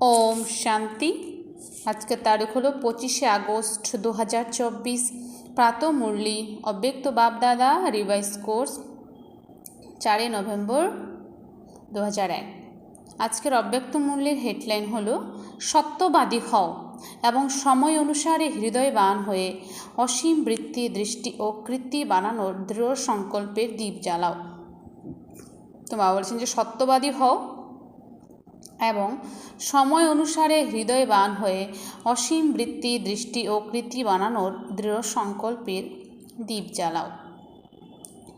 ओम शांति। आज का तारीख हलो 25 আগস্ট 2024। प्रातः मुरली अव्यक्त बाप दादा रिवाइज कोर्स 4 नवेम्बर 2001। आजकेर अव्यक्त मुरलीर हेडलाइन हलो सत्यबादी हओ एवं समय अनुसारे हृदयवान हुए असीम वृत्ति दृष्टि और कृति बानानोर दृढ़ संकल्पेर दीप जालाओ। तो बाबा बोलছেন যে সত্যবাদী হও এবং সময় অনুসারে হৃদয়বান হয়ে অসীম বৃত্তি দৃষ্টি ও কৃতি বানানোর দৃঢ় সংকল্পের দীপ জ্বালাও।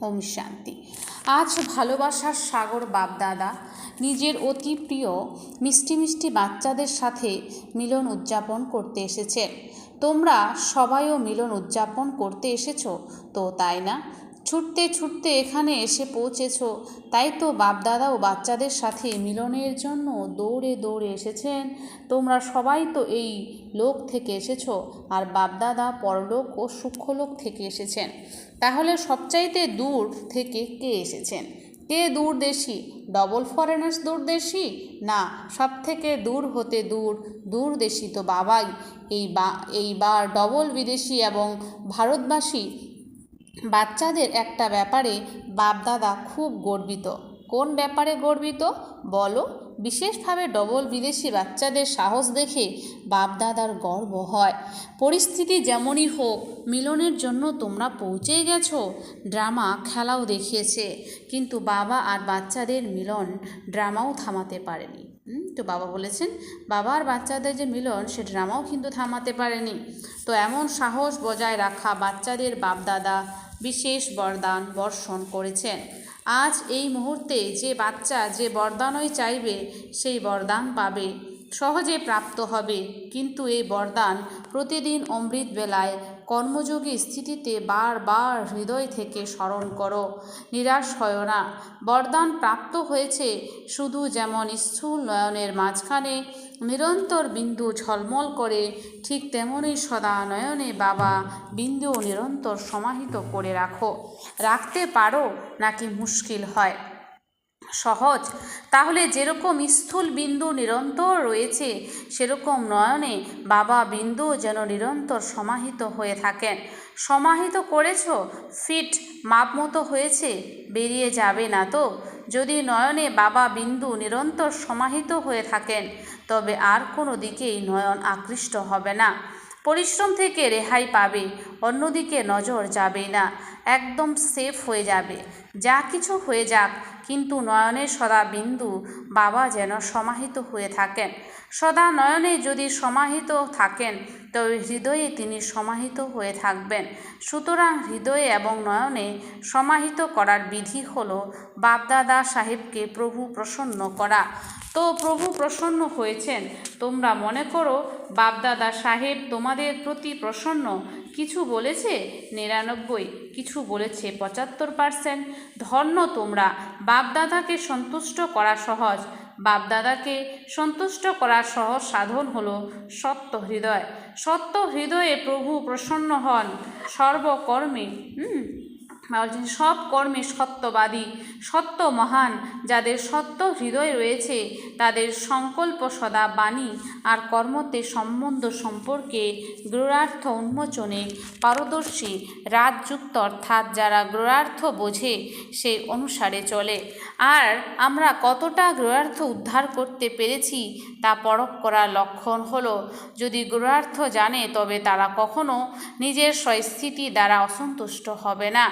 ওম শান্তি। আজ ভালোবাসার সাগর বাপদাদা নিজের অতি প্রিয় মিষ্টি মিষ্টি বাচ্চাদের সাথে মিলন উদযাপন করতে এসেছে। তোমরা সবাইও মিলন উদযাপন করতে এসেছো তো, তাই না? ছুটতে ছুটতে এখানে এসে পৌঁছেছো, তাই তো বাপদাদা ও বাচ্চাদের সাথে মিলনের জন্য দৌড়ে দৌড়ে এসেছেন। তোমরা সবাই তো এই লোক থেকে এসেছো, আর বাপদাদা পরলোক ও সূক্ষ্মলোক থেকে এসেছেন। তাহলে সবচাইতে দূর থেকে কে এসেছেন? কে দূরদেশী? ডবল ফরেনার্স দূরদেশী? না, সব থেকে দূর হতে দূরদেশী তো বাবাই। এইবার ডবল বিদেশি এবং ভারতবাসী বাচ্চাদের একটা ব্যাপারে বাপদাদা খুব গর্বিত। কোন ব্যাপারে গর্বিত বলো? বিশেষভাবে ডবল বিদেশি বাচ্চাদের সাহস দেখে বাপদাদার গর্ব হয়। পরিস্থিতি যেমনই হোক, মিলনের জন্য তোমরা পৌঁছেই গেছো। ড্রামা খেলাও দেখিয়েছে, কিন্তু বাবা আর বাচ্চাদের মিলন ড্রামাও থামাতে পারেনি। তো বাবা বলেছেন বাবা আর বাচ্চাদের যে মিলন সে ড্রামাও কিন্তু থামাতে পারেনি। তো এমন সাহস বজায় রাখা বাচ্চাদের বাপদাদা বিশেষ বরদান বর্ষণ করেছেন। আজ এই মুহূর্তে যে বাচ্চা যে বরদানই চাইবে সেই বরদান পাবে, সহজে প্রাপ্ত হবে। কিন্তু এই বরদান প্রতিদিন অমৃত বেলায় কর্মযোগী স্থিতিতে বারবার হৃদয় থেকে স্মরণ করো। নিরাশ হয় না। বরদান প্রাপ্ত হয়েছে শুধু যেমন স্থূল নয়নের মাঝখানে নিরন্তর বিন্দু ঝলমল করে, ঠিক তেমনই সদা নয়নে বাবা বিন্দু নিরন্তর সমাহিত করে রাখতে পারো নাকি মুশকিল হয়? সহজ। তাহলে যেরকম স্থূল বিন্দু নিরন্তর রয়েছে, সেরকম নয়নে বাবা বিন্দু যেন নিরন্তর সমাহিত হয়ে থাকেন। সমাহিত করেছ, ফিট মাপ মতো হয়েছে, বেরিয়ে যাবে না তো? যদি নয়নে বাবা বিন্দু নিরন্তর সমাহিত হয়ে থাকেন, তবে আর কোনো দিকেই নয়ন আকৃষ্ট হবে না। পরিশ্রম থেকে রেহাই পাবে, অন্যদিকে নজর যাবে না, একদম সেফ হয়ে যাবে। যা কিছু হয়ে যাক, কিন্তু নয়নে সদা বিন্দু বাবা যেন সমাহিত হয়ে থাকেন। সদা নয়নে যদি সমাহিত থাকেন, তবে হৃদয়ে তিনি সমাহিত হয়ে থাকবেন। সুতরাং হৃদয়ে এবং নয়নে সমাহিত করার বিধি হলো বাপদাদা সাহেবকে প্রভু প্রসন্ন করা। তো প্রভু প্রসন্ন হয়েছেন। তোমরা মনে করো বাপদাদা সাহেব তোমাদের প্রতি প্রসন্ন। কিছু বলেছে 99, কিছু বলেছে 75%। ধন্য তোমরা। বাপদাদাকে সন্তুষ্ট করা সহজ। বাপদাদাকে সন্তুষ্ট করার সহজ সাধন হলো সত্য হৃদয়। সত্য হৃদয়ে প্রভু প্রসন্ন হন সর্বকর্মে। সব কর্মে সত্যবাদী, সত্য মহান। যাদের সত্য হৃদয় রয়েছে, তাদের সংকল্প সদা বাণী আর কর্মতে সম্বন্ধ সম্পর্কে গূঢ়ার্থ উন্মোচনে পারদর্শী, রাজযুক্ত, অর্থাৎ যারা গূঢ়ার্থ বোঝে সেই অনুসারে চলে। আর আমরা কতটা গূঢ়ার্থ উদ্ধার করতে পেরেছি তা পরখ করার লক্ষণ হলো, যদি গূঢ়ার্থ জানে তবে তারা কখনো নিজের স্বস্থিতি দ্বারা অসন্তুষ্ট হবে না,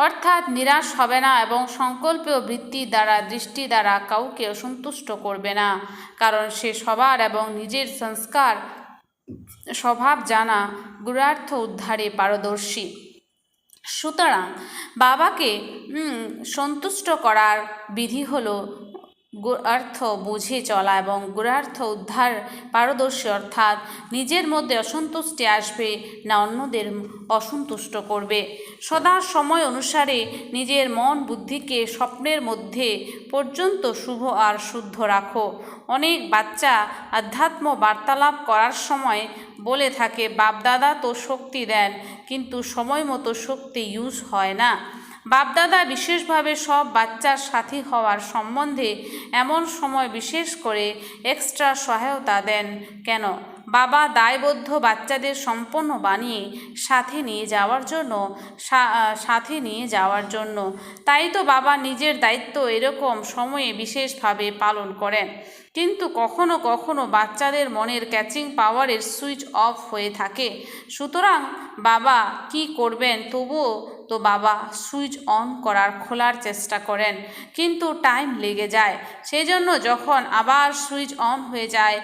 অর্থাৎ নিরাশ হবে না, এবং সংকল্পীয় বৃত্তি দ্বারা দৃষ্টি দ্বারা কাউকে অসন্তুষ্ট করবে না, কারণ সে সবার এবং নিজের সংস্কার স্বভাব জানা গূঢ়ার্থ উদ্ধারে পারদর্শী। সুতরাং বাবাকে সন্তুষ্ট করার বিধি হলো গূঢ়ার্থ বুঝে চলা এবং গূঢ়ার্থ উদ্ধার পারদর্শী, অর্থাৎ নিজের মধ্যে অসন্তুষ্টি আসবে না অন্যদের অসন্তুষ্ট করবে। সদা সময় অনুসারে নিজের মন বুদ্ধিকে স্বপ্নের মধ্যে পর্যন্ত শুভ আর শুদ্ধ রাখো। অনেক বাচ্চা আধ্যাত্ম বার্তালাপ করার সময় বলে থাকে বাপদাদা তো শক্তি দেন, কিন্তু সময় মতো শক্তি ইউজ হয় না। বাপদাদা বিশেষভাবে সব বাচ্চার সাথী হওয়ার সম্বন্ধে এমন সময় বিশেষ করে এক্সট্রা সহায়তা দেন কেন? বাবা দায়বদ্ধ বাচ্চাদের সম্পন্ন বানিয়ে সাথে নিয়ে যাওয়ার জন্য। তাই তো বাবা নিজের দায়িত্ব এরকম সময়ে বিশেষভাবে পালন করেন। কিন্তু কখনো কখনো বাচ্চাদের মনের ক্যাচিং পাওয়ারের সুইচ অফ হয়ে থাকে। সুতরাং বাবা কি করবেন? তবুও তো বাবা সুইচ অন খোলার চেষ্টা করেন, কিন্তু টাইম লেগে যায়। সেই জন্য যখন আবার সুইচ অন হয়ে যায়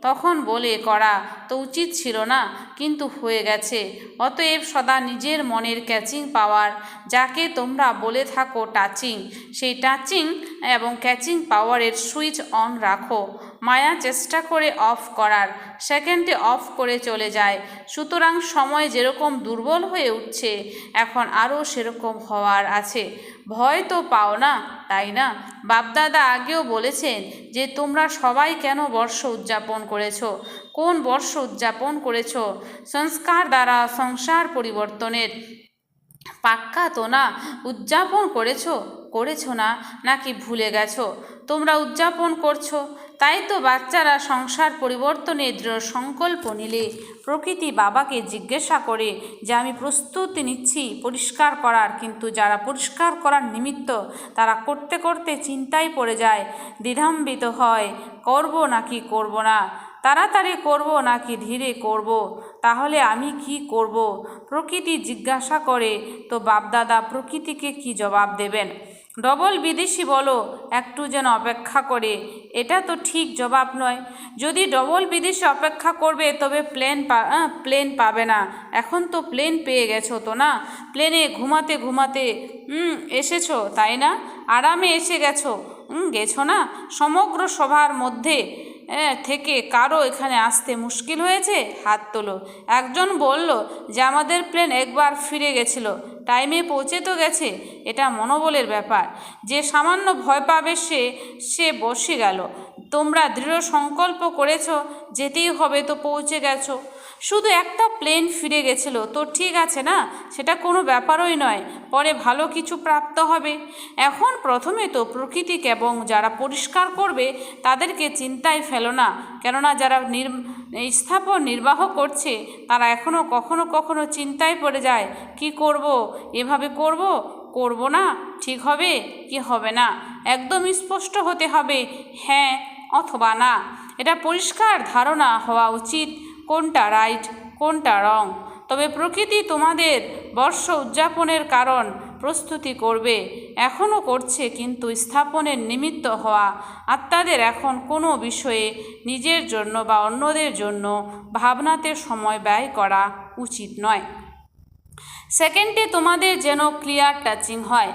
তখন বলে করা তো উচিত ছিল না, কিন্তু হয়ে গেছে। অতএব সদা নিজের মনের ক্যাচিং পাওয়ার, যাকে তোমরা বলে থাকো টাচিং, সেই টাচিং এবং ক্যাচিং পাওয়ারের সুইচ অন রাখো। মায়া চেষ্টা করে অফ করার, সেকেন্ডে অফ করে চলে যায়। সুতরাং সময় যেরকম দুর্বল হয়ে উঠছে, এখন আরও সেরকম হওয়ার আছে। ভয় তো পাও না, তাই না? বাপদাদা আগেও বলেছেন যে তোমরা সবাই কেন বর্ষ উদযাপন করেছ? কোন বর্ষ উদযাপন করেছ? সংস্কার দ্বারা সংসার পরিবর্তনের পাক্কা তো না উদযাপন করেছো না, নাকি ভুলে গেছো? তোমরা উদযাপন করছো, তাই তো বাচ্চারা সংসার পরিবর্তনের দৃঢ় সংকল্প নিলে প্রকৃতি বাবাকে জিজ্ঞাসা করে যে আমি প্রস্তুতি নিচ্ছি পরিষ্কার করার, কিন্তু যারা পরিষ্কার করার নিমিত্ত তারা করতে করতে চিন্তায় পড়ে যায়, দ্বিধান্বিত হয়, করব নাকি করব না, তাড়াতাড়ি করব নাকি ধীরে করব, তাহলে আমি কি করব? প্রকৃতি জিজ্ঞাসা করে, তো বাপদাদা প্রকৃতিকে কি জবাব দেবেন? ডবল বিদেশি বলো একটু যেন অপেক্ষা করে, এটা তো ঠিক জবাব নয়। যদি ডবল বিদেশি অপেক্ষা করবে তবে প্লেন পাবে না। এখন তো প্লেন পেয়ে গেছো তো না? প্লেনে ঘুমাতে ঘুমাতে এসেছো, তাই না? আরামে এসে গেছো না? সমগ্র সভার মধ্যে থেকে কারো এখানে আসতে মুশকিল হয়েছে? হাত তোলো। একজন বলল যে আমাদের প্লেন একবার ফিরে গেছিল, টাইমে পৌঁছে তো গেছে। এটা মনোবলের ব্যাপার। যে সামান্য ভয় পাবে সে বসে গেল। তোমরা দৃঢ় সংকল্প করেছ যেতেই হবে, তো পৌঁছে গেছো। শুধু একটা প্লেন ফিরে গেছিল তো ঠিক আছে না, সেটা কোনো ব্যাপারই নয়, পরে ভালো কিছু প্রাপ্ত হবে। এখন প্রথমে তো প্রকৃতিকে এবং যারা পরিষ্কার করবে তাদেরকে চিন্তায় ফেলো না, কেননা যারা স্থাপন নির্বাহ করছে তারা এখনও কখনো কখনো চিন্তায় পড়ে যায়, কি করব, এভাবে করব না, ঠিক হবে কি হবে না। একদম স্পষ্ট হতে হবে, হ্যাঁ অথবা না। এটা পরিষ্কার ধারণা হওয়া উচিত কোনটা রাইট কোনটা রং। তবে প্রকৃতি তোমাদের বর্ষ উদযাপনের কারণ প্রস্তুতি করবে, এখনও করছে, কিন্তু স্থাপনের নিমিত্ত হওয়া আত্মাদের এখন কোনো বিষয়ে নিজের জন্য বা অন্যদের জন্য ভাবনাতে সময় ব্যয় করা উচিত নয়। সেকেন্ডে তোমাদের যেন ক্লিয়ার টাচিং হয়।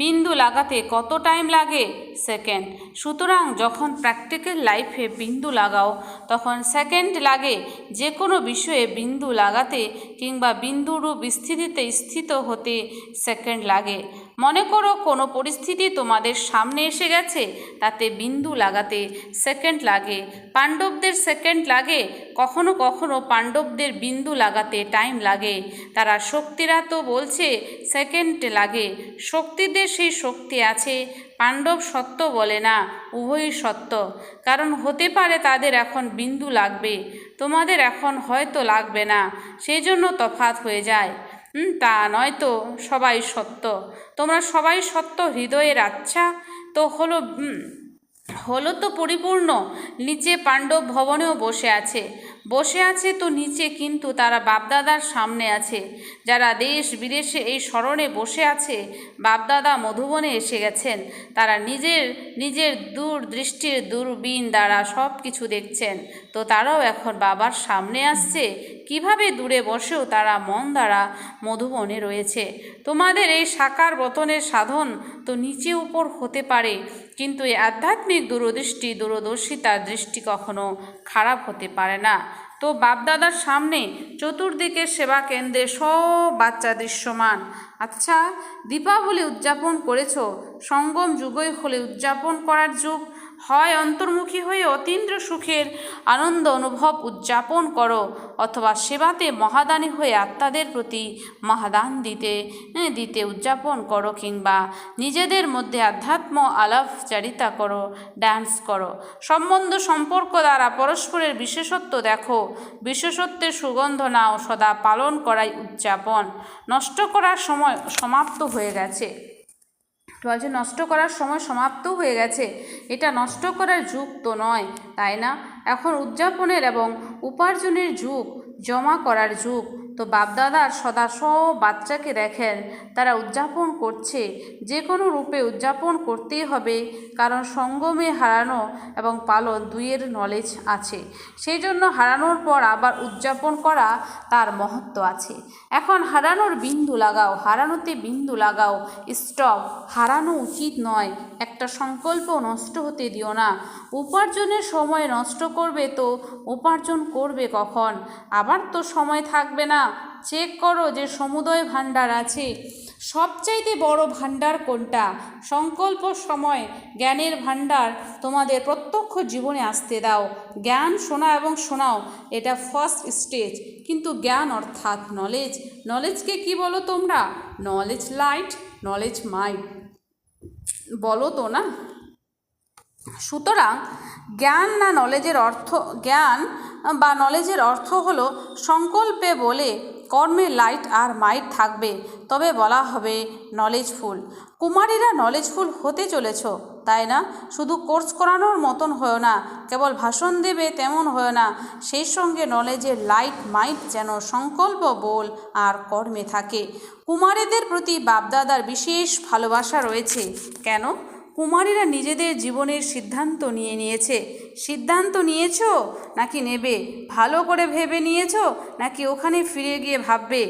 বিন্দু লাগাতে কত টাইম লাগে? সেকেন্ড। সুতরাং যখন প্র্যাকটিক্যাল লাইফে বিন্দু লাগাও তখন সেকেন্ড লাগে। যে কোনো বিষয়ে বিন্দু লাগাতে কিংবা বিন্দুরূপ স্থিতিতে স্থিত হতে সেকেন্ড লাগে। মনে করো কোনো পরিস্থিতি তোমাদের সামনে এসে গেছে, তাতে বিন্দু লাগাতে সেকেন্ড লাগে। পাণ্ডবদের সেকেন্ড লাগে, কখনো কখনো পাণ্ডবদের বিন্দু লাগাতে টাইম লাগে। তারা শক্তিরা তো বলছে সেকেন্ড লাগে। শক্তিদের সেই শক্তি আছে, পাণ্ডব সত্য বলে না, উভয়ই সত্য। কারণ হতে পারে তাদের এখন বিন্দু লাগবে, তোমাদের এখন হয়তো লাগবে না, সেই জন্য তফাৎ হয়ে যায়। তা নয়তো সবাই সত্য। তোমরা সবাই সত্য হৃদয়ের। আচ্ছা তো হলো তো পরিপূর্ণ। নিচে পাণ্ডব ভবনেও বসে আছে তো নিচে, কিন্তু তারা বাপদাদার সামনে আছে। যারা দেশ বিদেশে এই স্মরণে বসে আছে, বাপদাদা মধুবনে এসে গেছেন, তারা নিজের দূরদৃষ্টির দূরবীন দ্বারা সব কিছু দেখছেন, তো তারাও এখন বাবার সামনে আসছে। কিভাবে দূরে বসেও তারা মন দ্বারা মধুবনে রয়েছে। তোমাদের এই সাকার বতনের সাধন তো নিচে উপর হতে পারে, কিন্তু এই আধ্যাত্মিক দূরদর্শিতার দৃষ্টি কখনো খারাপ হতে পারে না। তো বাপদাদার সামনে চতুর্দিকে সেবা কেন্দ্রে সব বাচ্চা দৃশ্যমান। আচ্ছা, দীপাবলি উদযাপন করেছো, সঙ্গম যুগই হলে উদযাপন করার যুগ। হয় অন্তর্মুখী হয়ে অতীন্দ্র সুখের আনন্দ অনুভব উদযাপন করো, অথবা সেবাতে মহাদানী হয়ে আত্মাদের প্রতি মহাদান দিতে উদযাপন করো, কিংবা নিজেদের মধ্যে আধ্যাত্ম আলাপচারিতা করো, ডান্স করো। সম্বন্ধ সম্পর্ক দ্বারা পরস্পরের বিশেষত্ব দেখো, বিশেষত্বের সুগন্ধ নাও, সদা পালন করাই উদযাপন। নষ্ট করার সময় সমাপ্ত হয়ে গেছে। বলছে নষ্ট করার সময় সমাপ্ত হয়ে গেছে, এটা নষ্ট করার যুগ তো নয়, তাই না? এখন উদযাপনের এবং উপার্জনের যুগ, জমা করার যুগ। তো বাপদাদার সদা সব বাচ্চাকে দেখেন তারা উদযাপন করছে, যে কোনো রূপে উদযাপন করতেই হবে, কারণ সঙ্গমে হারানো এবং পালন দুইয়ের নলেজ আছে। সেই জন্য হারানোর পর আবার উদযাপন করা তার মহত্ব আছে। এখন হারানোর বিন্দু লাগাও, হারানোতে বিন্দু লাগাও, স্টপ। হারানো উচিত নয়, একটা সংকল্প নষ্ট হতে দিও না। উপার্জনের সময় নষ্ট করবে তো উপার্জন করবে কখন? আবার তো সময় থাকবে না। চেক করো যে সমুদয় ভাণ্ডার আছে, সবচাইতে বড় ভাণ্ডার কোনটা? সংকল্প সময় জ্ঞানের ভাণ্ডার তোমাদের প্রত্যক্ষ জীবনে আসতে দাও। জ্ঞান শোনা এবং শোনাও, এটা ফার্স্ট স্টেজ। কিন্তু জ্ঞান অর্থাৎ নলেজ। নলেজকে কি বলো তোমরা? নলেজ লাইট, নলেজ মাইন্ড বলো তো না? সুতরাং জ্ঞান না নলেজের অর্থ, জ্ঞান বা নলেজের অর্থ হলো সংকল্পে বলে কর্মে লাইট আর মাইট থাকবে, তবে বলা হবে নলেজফুল। কুমারীরা নলেজফুল হতে চলেছ, তাই না? শুধু কোর্স করানোর মতন হয়েও না, কেবল ভাষণ দেবে তেমন হয়েও না, সেই সঙ্গে নলেজের লাইট মাইট যেন সংকল্প বল আর কর্মে থাকে। কুমারীদের প্রতি বাপদাদার বিশেষ ভালোবাসা রয়েছে। কেন? কুমারীরা নিজেদের জীবনের সিদ্ধান্ত নিয়েছে। সিদ্ধান্ত নিয়েছো নাকি নেবে? ভালো করে ভেবে নিয়েছো নাকি ওখানে ফিরে গিয়ে ভাববে?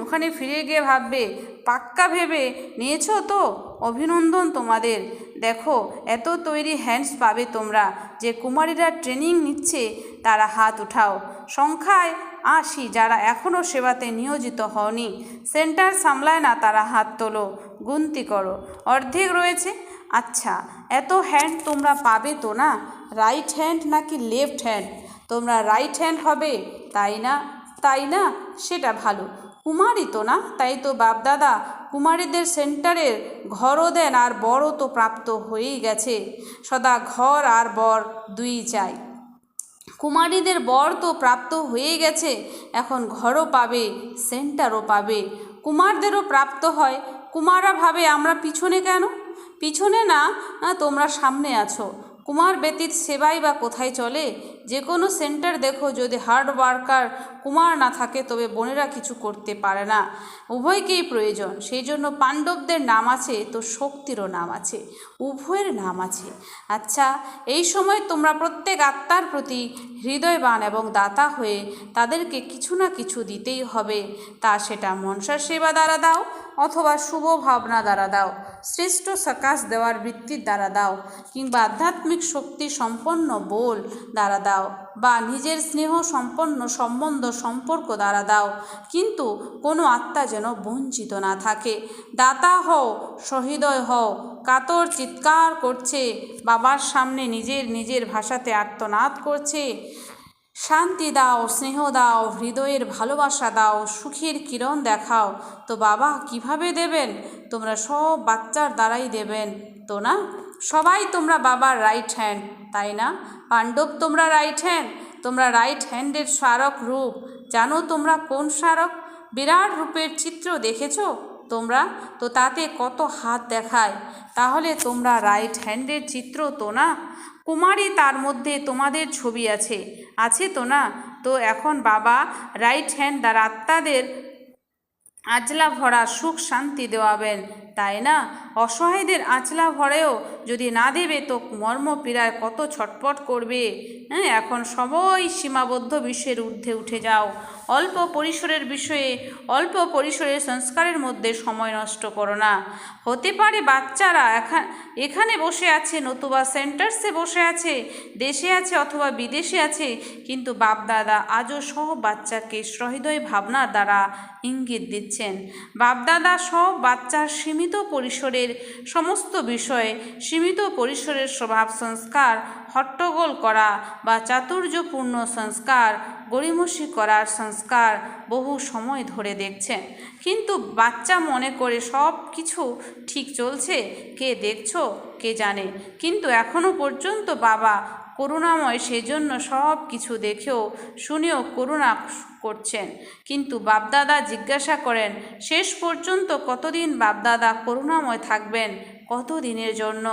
ওখানে ফিরে গিয়ে ভাববে? পাক্কা ভেবে নিয়েছো তো? অভিনন্দন তোমাদের। দেখো এত তৈরি হ্যান্ডস পাবে তোমরা। যে কুমারীরা ট্রেনিং নিচ্ছে তারা হাত উঠাও। সংখ্যায় 80 যারা এখনও সেবাতে নিয়োজিত হওনি, সেন্টার সামলায় না, তারা হাত তোলো, গুনতি করো। অর্ধেক রয়েছে। আচ্ছা, এত হ্যান্ড তোমরা পাবে তো না? রাইট হ্যান্ড নাকি লেফট হ্যান্ড? তোমরা রাইট হ্যান্ড হবে, তাই না? তাই না? সেটা ভালো। কুমারী তো না, তাই তো বাপদাদা কুমারীদের সেন্টারের ঘরও দেন, আর বরও তো প্রাপ্ত হয়েই গেছে। সদা ঘর আর বর দুই চাই। কুমারীদের বর তো প্রাপ্ত হয়ে গেছে, এখন ঘরও পাবে, সেন্টারও পাবে। কুমারদেরও প্রাপ্ত হয়। কুমাররা ভাবে আমরা পিছনে কেন? পিছনে না, তোমরা সামনে আছো। কুমার ব্যতীত সেবাই বা কোথায় চলে? যে কোনো সেন্টার দেখো, যদি হার্ড ওয়ার্কার কুমার না থাকে তবে বোনেরা কিছু করতে পারে না। উভয়কেই প্রয়োজন। সেই জন্য পাণ্ডবদের নাম আছে তো শক্তিরও নাম আছে, উভয়ের নাম আছে। আচ্ছা, এই সময় তোমরা প্রত্যেক আত্মার প্রতি হৃদয়বান এবং দাতা হয়ে তাদেরকে কিছু না কিছু দিতেই হবে। তা সেটা মনসার সেবা দ্বারা দাও, অথবা শুভ ভাবনা দ্বারা দাও, শ্রেষ্ঠ সকাশ দেওয়ার বৃত্তির দ্বারা দাও, কিংবা আধ্যাত্মিক শক্তি সম্পন্ন বোল দ্বারা দাও, বা নিজের স্নেহ সম্পন্ন সম্বন্ধ সম্পর্ক দ্বারা দাও। কিন্তু কোনো আত্মা যেন বঞ্চিত না থাকে। দাতা হও, সহৃদয় হও। কাতর চিৎকার করছে, বাবার সামনে নিজের ভাষাতে আর্তনাদ করছে, শান্তি দাও, স্নেহ দাও, হৃদয়ের ভালোবাসা দাও, সুখের কিরণ দেখাও। তো বাবা কিভাবে দেবেন? তোমরা সব বাচ্চার দ্বারাই দেবেন তো না? সবাই তোমরা বাবার রাইট হ্যান্ড, তাই না? পাণ্ডব তোমরা রাইট হ্যান্ড। তোমরা রাইট হ্যান্ডের স্মারক রূপ। জানো তোমরা কোন স্মারক? বিরাট রূপের চিত্র দেখেছো তোমরা? তো তাতে কত হাত দেখায়। তাহলে তোমরা রাইট হ্যান্ডের চিত্র তো না? কুমারী, তার মধ্যে তোমাদের ছবি আছে, আছে তো না? তো এখন বাবা রাইট হ্যান্ড দ্বারা আত্মাদের আঁচলা ভরা সুখ শান্তি দেওয়াবেন, তাই না? অসহায়দের আঁচলা ভরেও যদি না দেবে তো মর্ম পীড়ায় কত ছটপট করবে। এখন সবাই সীমাবদ্ধ বিশ্বের ঊর্ধ্বে উঠে যাও। অল্প পরিসরের বিষয়ে, অল্প পরিসরের সংস্কারের মধ্যে সময় নষ্ট করো না। হতে পারে বাচ্চারা এখানে বসে আছে, নতুবা সেন্টার্সে বসে আছে, দেশে আছে অথবা বিদেশে আছে, কিন্তু বাপদাদা আজও সব বাচ্চাকে সহৃদয় ভাবনার দ্বারা ইঙ্গিত দিচ্ছেন। বাপদাদা সব বাচ্চার সীমিত সীমিত পরিসরের সমস্ত বিষয়ে, সীমিত পরিসরের স্বভাব সংস্কার, হট্টগোল করা বা চাতুর্যপূর্ণ সংস্কার, গড়িমসি করার সংস্কার বহু সময় ধরে দেখছেন, কিন্তু বাচ্চা মনে করে সব কিছু ঠিক চলছে। কে দেখছো কে জানে, কিন্তু এখনো পর্যন্ত বাবা করুণাময়, সেজন্য সব কিছু দেখেও শুনেও করুণা করছেন। কিন্তু বাপদাদা জিজ্ঞাসা করেন, শেষ পর্যন্ত কতদিন বাপদাদা করুণাময় থাকবেন? কত দিনের জন্য?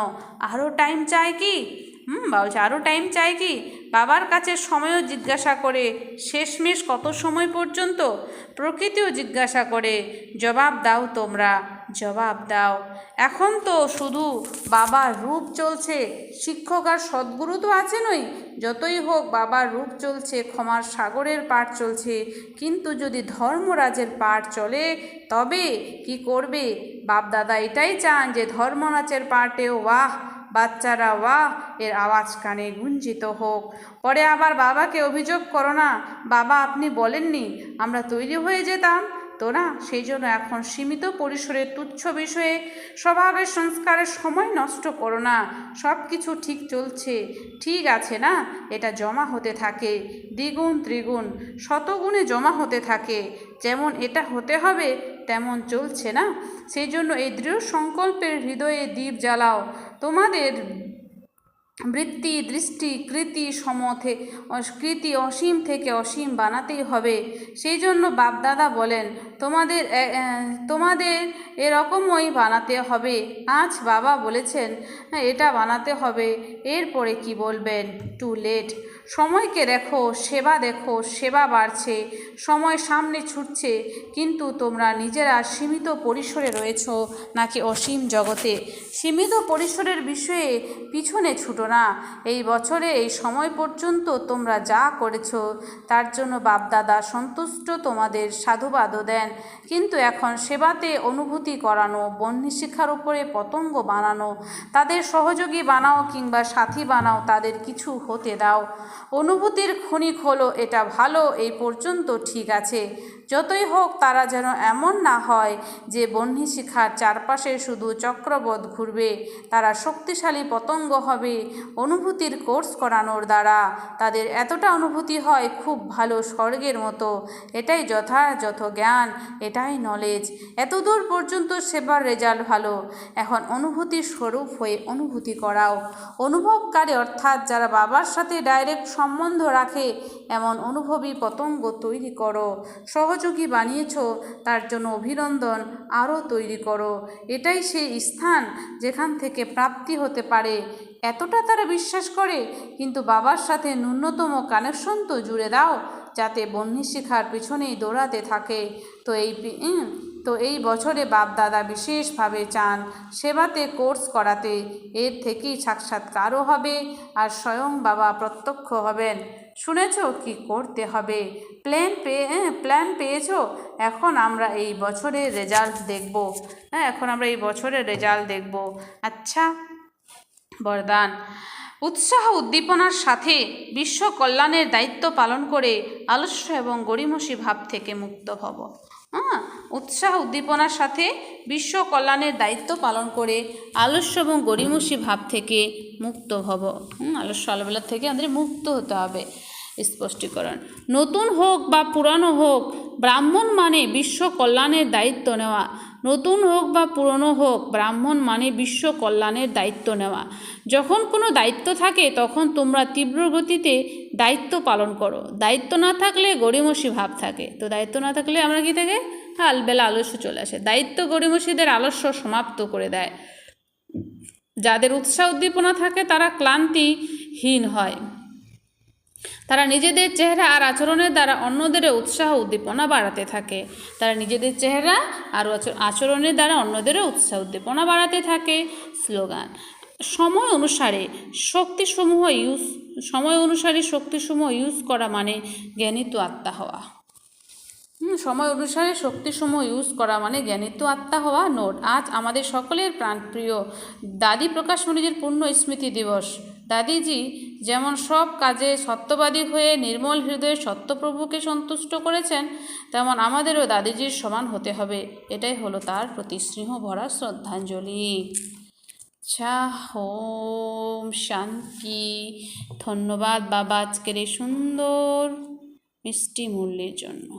আরও টাইম চাই কি? বলছে আরও টাইম চাই কি? বাবার কাছে সময়ও জিজ্ঞাসা করে, শেষমেশ কত সময় পর্যন্ত? প্রকৃতিও জিজ্ঞাসা করে, জবাব দাও তোমরা, জবাব দাও। এখন তো শুধু বাবার রূপ চলছে, শিক্ষক আর সদ্গুরু তো আছেনই। যতই হোক বাবার রূপ চলছে, ক্ষমার সাগরের পাঠ চলছে, কিন্তু যদি ধর্মরাজের পাঠ চলে তবে কি করবে? বাপদাদা এটাই চান যে ধর্মরাজের পাঠেও ওয়াহ, বাচ্চারা ওয়াহ এর আওয়াজ কানে গুঞ্জিত হোক। পরে আবার বাবাকে অভিযোগ করো না, বাবা আপনি বলেননি আমরা তৈরি হয়ে যেতাম তো না, সেই জন্য এখন সীমিত পরিসরে তুচ্ছ বিষয়ে স্বভাবের সংস্কারের সময় নষ্ট করো না। সব কিছু ঠিক চলছে, ঠিক আছে না? এটা জমা হতে থাকে, দ্বিগুণ ত্রিগুণ শতগুণে জমা হতে থাকে। যেমন এটা হতে হবে তেমন চলছে না, সেই জন্য এই দৃঢ় সংকল্পের হৃদয়ে দীপ জ্বালাও। তোমাদের বৃত্তি, দৃষ্টি, কৃতি কৃতি অসীম থেকে অসীম বানাতেই হবে। সেই জন্য বাপদাদা বলেন তোমাদের এরকমই বানাতে হবে। আজ বাবা বলেছেন এটা বানাতে হবে, এরপরে কি বলবেন? Too late. সময়কে দেখো, সেবা বাড়ছে, সময় সামনে ছুটছে, কিন্তু তোমরা নিজেরা সীমিত পরিসরে রয়েছ নাকি অসীম জগতে? সীমিত পরিসরের বিষয়ে পিছনে ছুটো না। এই বছরে এই সময় পর্যন্ত তোমরা যা করেছ তার জন্য বাপদাদা সন্তুষ্ট, তোমাদের সাধুবাদও দেন, কিন্তু এখন সেবাতে অনুভূতি করানো, বহ্নি শিক্ষার উপরে পতঙ্গ বানানো, তাদের সহযোগী বানাও কিংবা সাথী বানাও, তাদের কিছু হতে দাও। অনুভূতির ক্ষণিক হলো, এটা ভালো, এই পর্যন্ত ঠিক আছে। যতই হোক তারা যেন এমন না হয় যে বহ্নি শিখার চারপাশে শুধু চক্রবৎ ঘুরবে। তারা শক্তিশালী পতঙ্গ হবে অনুভূতির কোর্স করানোর দ্বারা। তাদের এতটা অনুভূতি হয় খুব ভালো, স্বর্গের মতো। এটাই যথাযথ জ্ঞান, এটাই নলেজ। এতদূর পর্যন্ত সেবার রেজাল্ট ভালো। এখন অনুভূতির স্বরূপ হয়ে অনুভূতি করাও। অনুভবকারী অর্থাৎ যারা বাবার সাথে ডাইরেক্ট সম্বন্ধ রাখে এমন অনুভবী পতঙ্গ তৈরি করো। সহযোগী বানিয়েছ, তার জন্য অভিনন্দন, আরও তৈরি করো। এটাই সেই স্থান যেখান থেকে প্রাপ্তি হতে পারে, এতটা তারা বিশ্বাস করে। কিন্তু বাবার সাথে ন্যূনতম কানেকশন তো জুড়ে দাও, যাতে বহ্নি শিখার পিছনেই দৌড়াতে থাকে। তো এই বছরে বাপদাদা বিশেষভাবে চান সেবাতে কোর্স করাতে। এর থেকেই সাক্ষাৎকারও হবে আর স্বয়ং বাবা প্রত্যক্ষ হবেন। শুনেছ কি করতে হবে? প্ল্যান পেয়েছো? এখন আমরা এই বছরের রেজাল্ট দেখব। আচ্ছা, বরদান। উৎসাহ উদ্দীপনার সাথে বিশ্ব কল্যাণের দায়িত্ব পালন করে আলস্য এবং গড়িমসি ভাব থেকে মুক্ত হব। উৎসাহ উদ্দীপনার সাথে বিশ্ব কল্যাণের দায়িত্ব পালন করে আলস্য এবং গড়িমসি ভাব থেকে মুক্ত হব। আলস্য আলবেলা থেকে আমাদের মুক্ত হতে হবে। স্পষ্টীকরণ: নতুন হোক বা পুরানো হোক, ব্রাহ্মণ মানে বিশ্ব কল্যাণের দায়িত্ব নেওয়া। নতুন হোক বা পুরনো হোক, ব্রাহ্মণ মানে বিশ্ব কল্যাণের দায়িত্ব নেওয়া। যখন কোনো দায়িত্ব থাকে তখন তোমরা তীব্র গতিতে দায়িত্ব পালন করো। দায়িত্ব না থাকলে গড়িমসি ভাব থাকে। তো দায়িত্ব না থাকলে আমরা কি থাকে? বেলা আলস্য চলে আসে। দায়িত্ব গড়িমসিদের আলস্য সমাপ্ত করে দেয়। যাদের উৎসাহ উদ্দীপনা থাকে তারা ক্লান্তিহীন হয়। তারা নিজেদের চেহারা আর আচরণের দ্বারা অন্যদেরও উৎসাহ উদ্দীপনা বাড়াতে থাকে। স্লোগান: সময় অনুসারে শক্তিসমূহ ইউজ করা মানে জ্ঞানিত আত্মা হওয়া। নোট: আজ আমাদের সকলের প্রাণপ্রিয় দাদি প্রকাশমণিজির পুণ্য স্মৃতি দিবস। দাদিজি যেমন সব কাজে সত্যবাদী হয়ে নির্মল হৃদয়ে সত্যপ্রভুকে সন্তুষ্ট করেছেন, তেমন আমাদেরও দাদিজির সমান হতে হবে। এটাই হলো তার প্রতি স্নেহ ভরা শ্রদ্ধাঞ্জলি। আচ্ছা, ওম শান্তি। ধন্যবাদ বাবা আজকের এই সুন্দর মিষ্টি মুরলির জন্য।